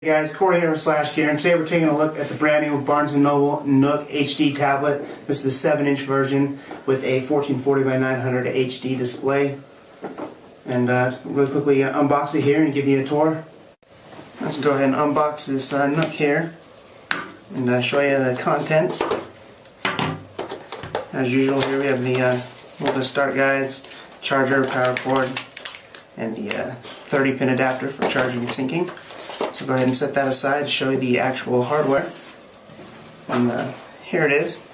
Hey guys, Corey here with Gear, and today we're taking a look at the brand new Barnes& Noble Nook HD tablet. This is the 7-inch version with a 1440 by 900 HD display. And really quickly unbox it here and give you a tour. Let's go ahead and unbox this Nook here and show you the contents. As usual, here we have the start guides, charger, power cord, and the 30-pin adapter for charging and syncing. So go ahead and set that aside to show you the actual hardware. And here it is,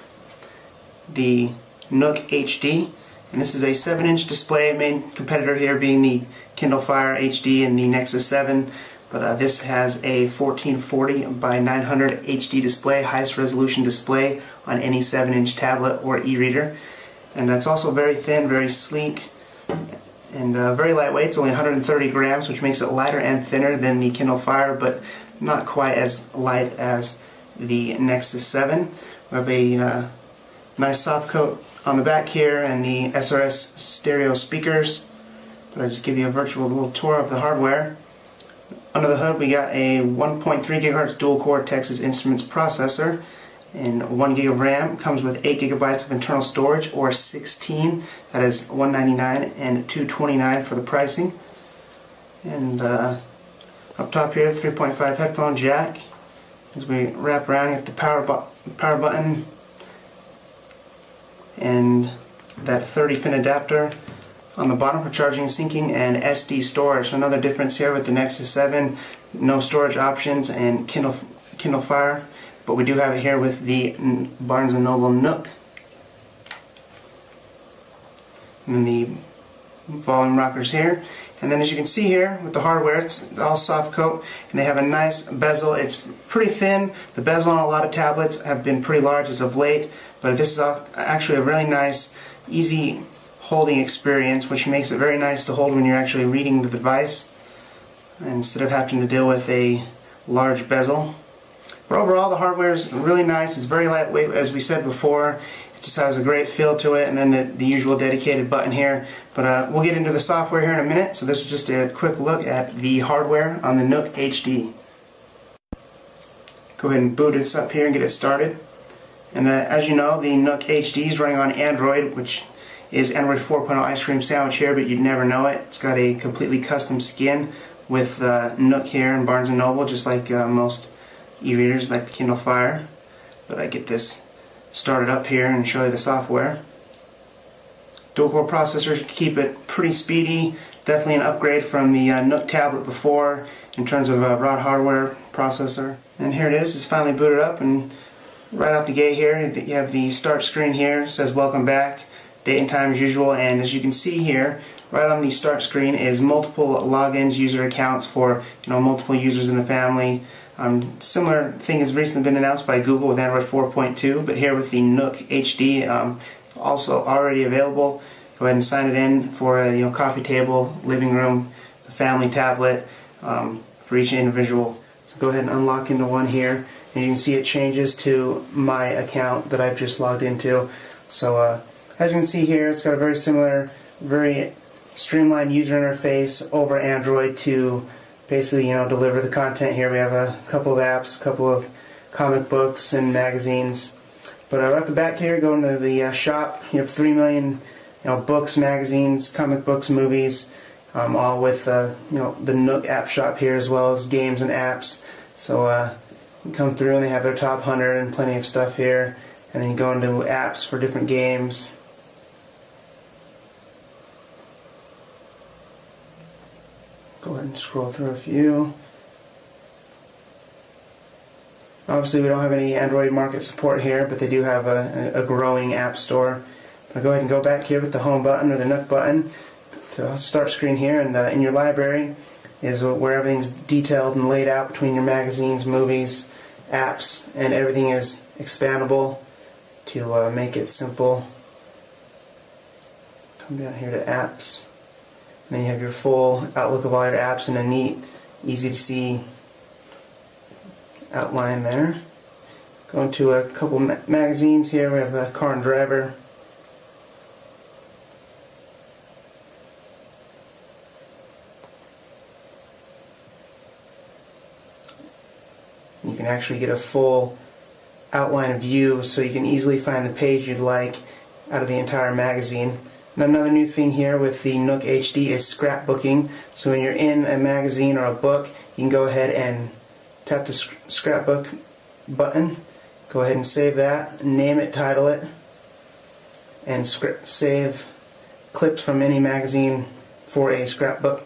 the Nook HD. And this is a 7-inch display, main competitor here being the Kindle Fire HD and the Nexus 7. But this has a 1440 by 900 HD display, highest resolution display on any 7-inch tablet or e-reader. And it's also very thin, very sleek, and very lightweight. It's only 130 grams, which makes it lighter and thinner than the Kindle Fire, but not quite as light as the Nexus 7. We have a nice soft coat on the back here and the SRS stereo speakers. But I'll just give you a virtual little tour of the hardware. Under the hood we got a 1.3 GHz dual-core Texas Instruments processor and 1 GB of RAM. Comes with 8 GB of internal storage, or 16. That is $199 and $229 for the pricing. And up top here, 3.5 headphone jack. As we wrap around, you get the power button and that 30-pin adapter on the bottom for charging and syncing, and SD storage. So another difference here with the Nexus 7, no storage options and Kindle Fire. But we do have it here with the Barnes & Noble Nook. And then the volume rockers here. And then as you can see here with the hardware, it's all soft coat, and they have a nice bezel. It's pretty thin. The bezel on a lot of tablets have been pretty large as of late, but this is actually a really nice, easy holding experience, which makes it very nice to hold when you're actually reading the device instead of having to deal with a large bezel. But overall, the hardware is really nice. It's very lightweight, as we said before. It just has a great feel to it, and then the usual dedicated button here. But we'll get into the software here in a minute. So this is just a quick look at the hardware on the Nook HD. Go ahead and boot this up here and get it started. And as you know, the Nook HD is running on Android, which is Android 4.0 ice cream sandwich here, but you'd never know it. It's got a completely custom skin with Nook here and Barnes & Noble, just like most e-readers like the Kindle Fire. But I get this started up here and show you the software. Dual-core processor to keep it pretty speedy. Definitely an upgrade from the Nook tablet before in terms of raw hardware processor. And here it is. It's finally booted up, and right out the gate here you have the start screen here. It says welcome back, date and time as usual, and as you can see here, right on the start screen is multiple logins, user accounts for multiple users in the family. Similar thing has recently been announced by Google with Android 4.2, but here with the Nook HD, also already available. Go ahead and sign it in for a coffee table, living room, the family tablet, for each individual. So go ahead and unlock into one here, and you can see it changes to my account that I've just logged into. So as you can see here, it's got a very similar, very streamlined user interface over Android to basically deliver the content. Here we have a couple of apps, a couple of comic books and magazines. But right at the back here, go into the shop. You have 3 million books, magazines, comic books, movies, all with the Nook app shop here, as well as games and apps. So you come through and they have their top 100 and plenty of stuff here. And then you go into apps for different games. Go ahead and scroll through a few. Obviously we don't have any Android market support here, but they do have a growing app store. I'll go ahead and go back here with the home button or the Nook button to start screen here, and in your library is where everything's detailed and laid out between your magazines, movies, apps, and everything is expandable to make it simple. Come down here to apps. And then you have your full outlook of all your apps in a neat, easy to see outline there. Go into a couple magazines here. We have Car and Driver. can actually get a full outline view so you can easily find the page you'd like out of the entire magazine. And another new thing here with the Nook HD is scrapbooking. So when you're in a magazine or a book, you can go ahead and tap the scrapbook button, go ahead and save that, name it, title it, and save clips from any magazine for a scrapbook.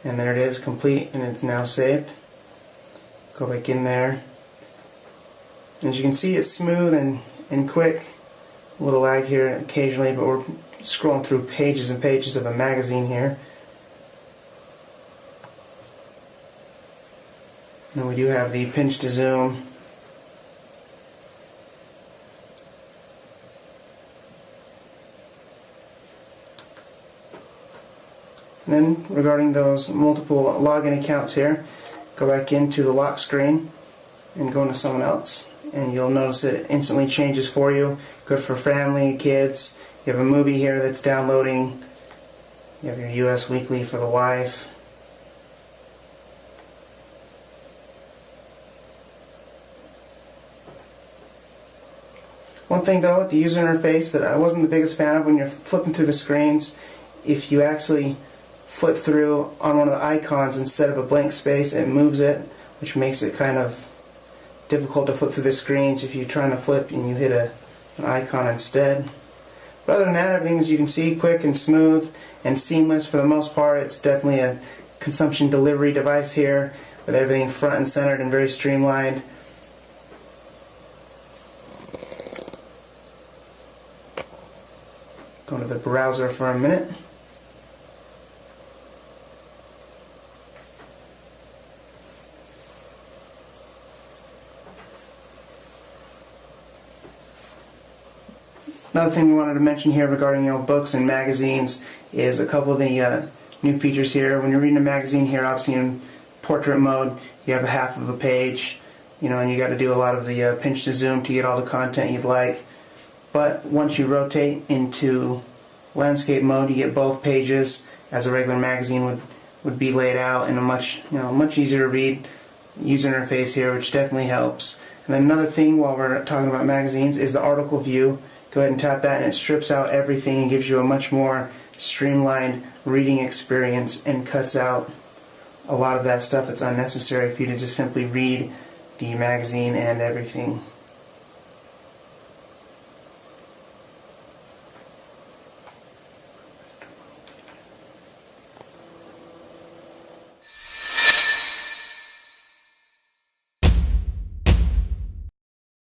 And there it is, complete, and it's now saved. Go back in there. As you can see, it's smooth and quick. A little lag here occasionally, but we're scrolling through pages and pages of a magazine here. And we do have the pinch to zoom. And then regarding those multiple login accounts here, go back into the lock screen and go into someone else, and you'll notice it instantly changes for you. Good for family, kids. You have a movie here that's downloading. You have your US Weekly for the wife. One thing though with the user interface that I wasn't the biggest fan of when you're flipping through the screens, if you actually flip through on one of the icons instead of a blank space, it moves it, which makes it kind of difficult to flip through the screens if you're trying to flip and you hit an icon instead. But other than that, everything, as you can see, quick and smooth and seamless for the most part. It's definitely a consumption delivery device here with everything front and centered and very streamlined. Go to the browser for a minute. Another thing we wanted to mention here regarding books and magazines is a couple of the new features here. When you're reading a magazine here, obviously in portrait mode, you have a half of a page, and you got to do a lot of the pinch to zoom to get all the content you'd like. But once you rotate into landscape mode, you get both pages as a regular magazine would be laid out in a much easier to read user interface here, which definitely helps. And then another thing while we're talking about magazines is the article view. Go ahead and tap that and it strips out everything and gives you a much more streamlined reading experience and cuts out a lot of that stuff that's unnecessary for you to just simply read the magazine and everything.